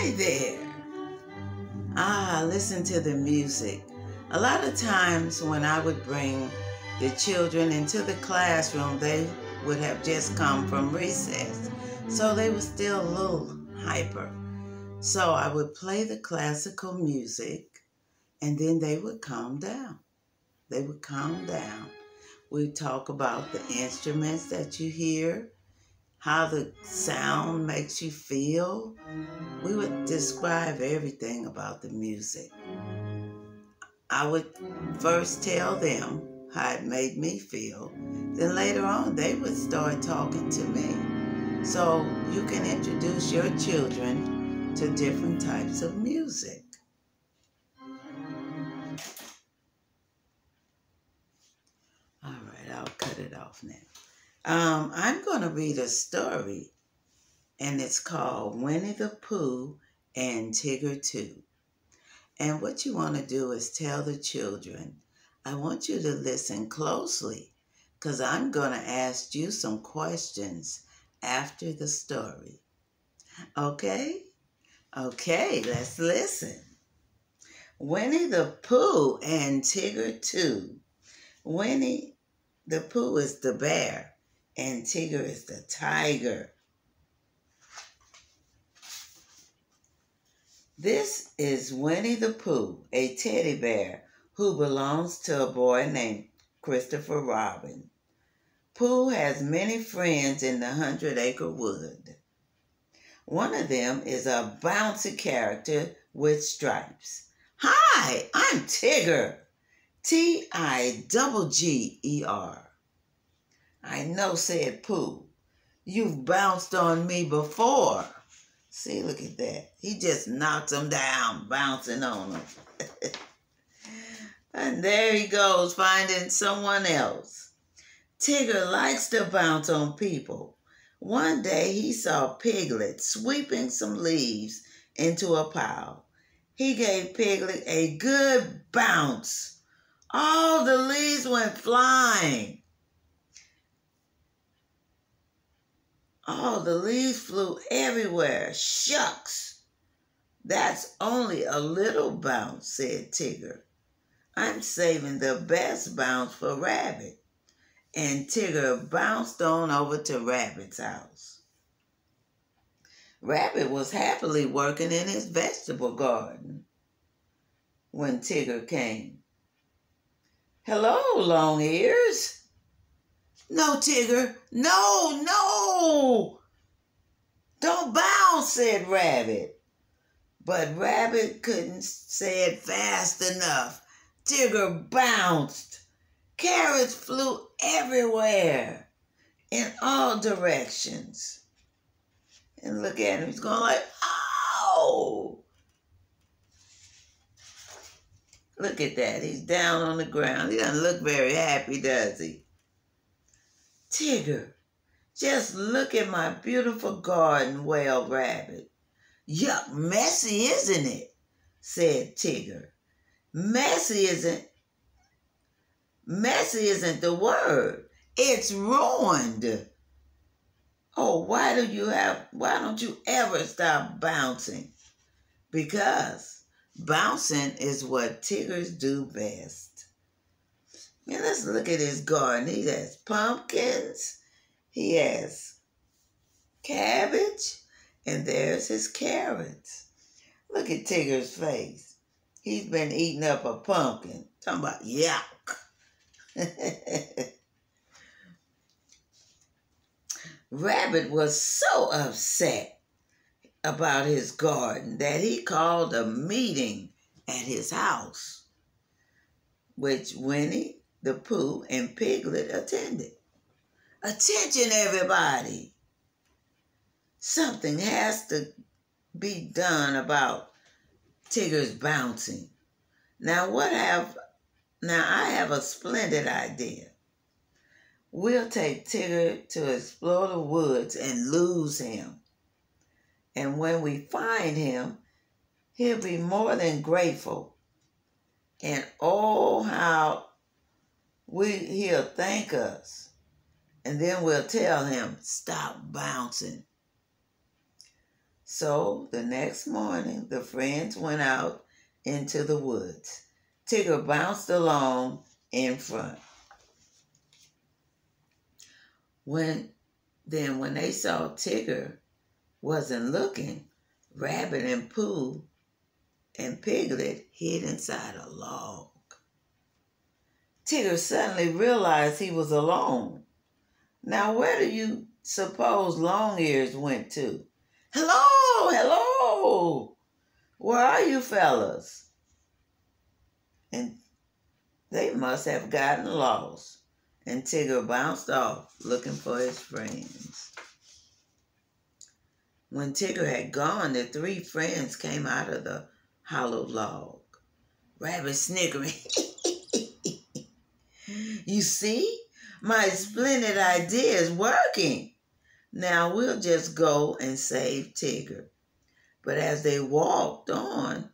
Hi there. Listen to the music. A lot of times when I would bring the children into the classroom, they would have just come from recess. So they were still a little hyper. So I would play the classical music and then they would calm down. They would calm down. We'd talk about the instruments that you hear, how the sound makes you feel. We would describe everything about the music. I would first tell them how it made me feel. Then later on, they would start talking to me. So you can introduce your children to different types of music. All right, I'll cut it off now. I'm going to read a story, and it's called Winnie the Pooh and Tigger Too. And what you want to do is tell the children, I want you to listen closely because I'm going to ask you some questions after the story. Okay? Okay, let's listen. Winnie the Pooh and Tigger Too. Winnie the Pooh is the bear and Tigger is the tiger. This is Winnie the Pooh, a teddy bear who belongs to a boy named Christopher Robin. Pooh has many friends in the 100-acre wood. One of them is a bouncy character with stripes. Hi, I'm Tigger. Tigger. I know, said Pooh. You've bounced on me before. See, look at that. He just knocks him down, bouncing on him. And there he goes, finding someone else. Tigger likes to bounce on people. One day he saw Piglet sweeping some leaves into a pile. He gave Piglet a good bounce. All the leaves went flying. Oh, the leaves flew everywhere. Shucks. That's only a little bounce, said Tigger. I'm saving the best bounce for Rabbit. And Tigger bounced on over to Rabbit's house. Rabbit was happily working in his vegetable garden when Tigger came. Hello, Long Ears. No, Tigger, no. Don't bounce, said Rabbit. But Rabbit couldn't say it fast enough. Tigger bounced. Carrots flew everywhere, in all directions. And look at him, he's going like, ow! Look at that, he's down on the ground. He doesn't look very happy, does he? Tigger, just look at my beautiful garden, wailed Rabbit. Yuck, messy, isn't it? Said Tigger. Messy isn't the word. It's ruined. Oh, why don't you ever stop bouncing? Because bouncing is what Tiggers do best. And let's look at his garden. He has pumpkins. He has cabbage. And there's his carrots. Look at Tigger's face. He's been eating up a pumpkin. Talking about yuck. Rabbit was so upset about his garden that he called a meeting at his house, which Winnie the Pooh and Piglet attended. Attention, everybody! Something has to be done about Tigger's bouncing. Now I have a splendid idea. We'll take Tigger to explore the woods and lose him. And when we find him, he'll be more than grateful. And oh, how he'll thank us. And then we'll tell him, stop bouncing. So the next morning, the friends went out into the woods. Tigger bounced along in front. When they saw Tigger wasn't looking, Rabbit and Pooh and Piglet hid inside a log. Tigger suddenly realized he was alone. Now, where do you suppose Longears went to? Hello, hello! Where are you fellas? And they must have gotten lost. And Tigger bounced off looking for his friends. When Tigger had gone, the three friends came out of the hollow log. Rabbit snickering. You see, my splendid idea is working. Now we'll just go and save Tigger. But as they walked on,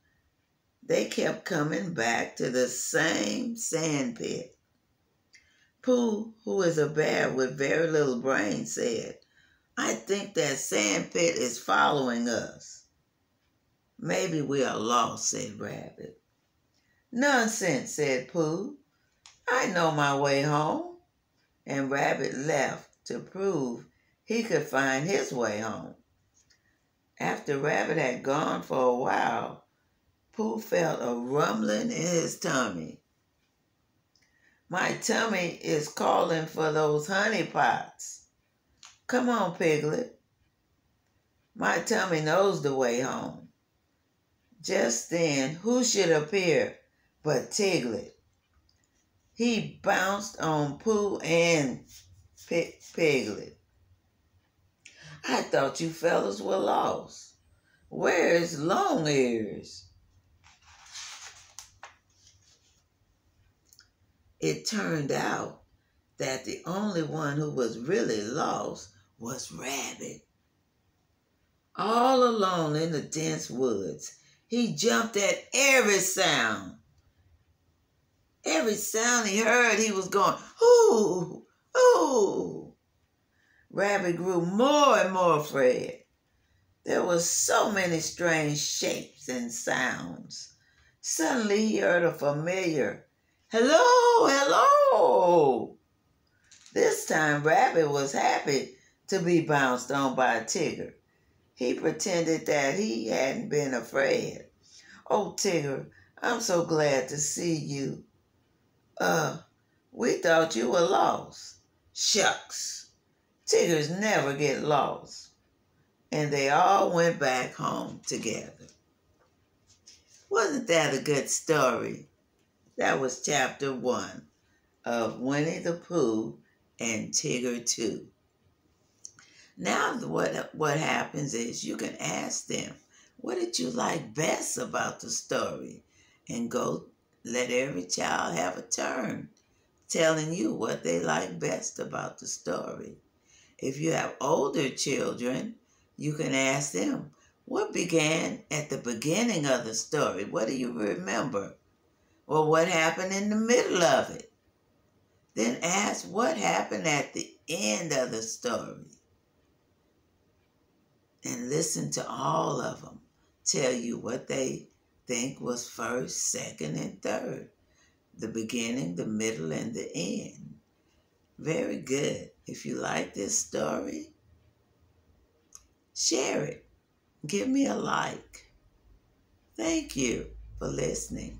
they kept coming back to the same sand pit. Pooh, who is a bear with very little brain, said, I think that sand pit is following us. Maybe we are lost, said Rabbit. Nonsense, said Pooh. I know my way home. And Rabbit left to prove he could find his way home. After Rabbit had gone for a while, Pooh felt a rumbling in his tummy. My tummy is calling for those honey pots. Come on, Piglet. My tummy knows the way home. Just then, who should appear but Tiglet? He bounced on Pooh and Piglet. I thought you fellas were lost. Where's Longears? It turned out that the only one who was really lost was Rabbit. All alone in the dense woods, he jumped at every sound. Every sound he heard, he was going, ooh, ooh. Rabbit grew more and more afraid. There were so many strange shapes and sounds. Suddenly he heard a familiar, hello, hello. This time Rabbit was happy to be bounced on by Tigger. He pretended that he hadn't been afraid. Oh, Tigger, I'm so glad to see you. We thought you were lost. Shucks. Tiggers never get lost. And they all went back home together. Wasn't that a good story? That was chapter 1 of Winnie the Pooh and Tigger 2. Now what happens is you can ask them, what did you like best about the story? And go let every child have a turn telling you what they like best about the story. If you have older children, you can ask them, what began at the beginning of the story? What do you remember? Or what happened in the middle of it? Then ask what happened at the end of the story. And listen to all of them tell you what they think was first, second, and third. The beginning, the middle, and the end. Very good. If you like this story, share it. Give me a like. Thank you for listening.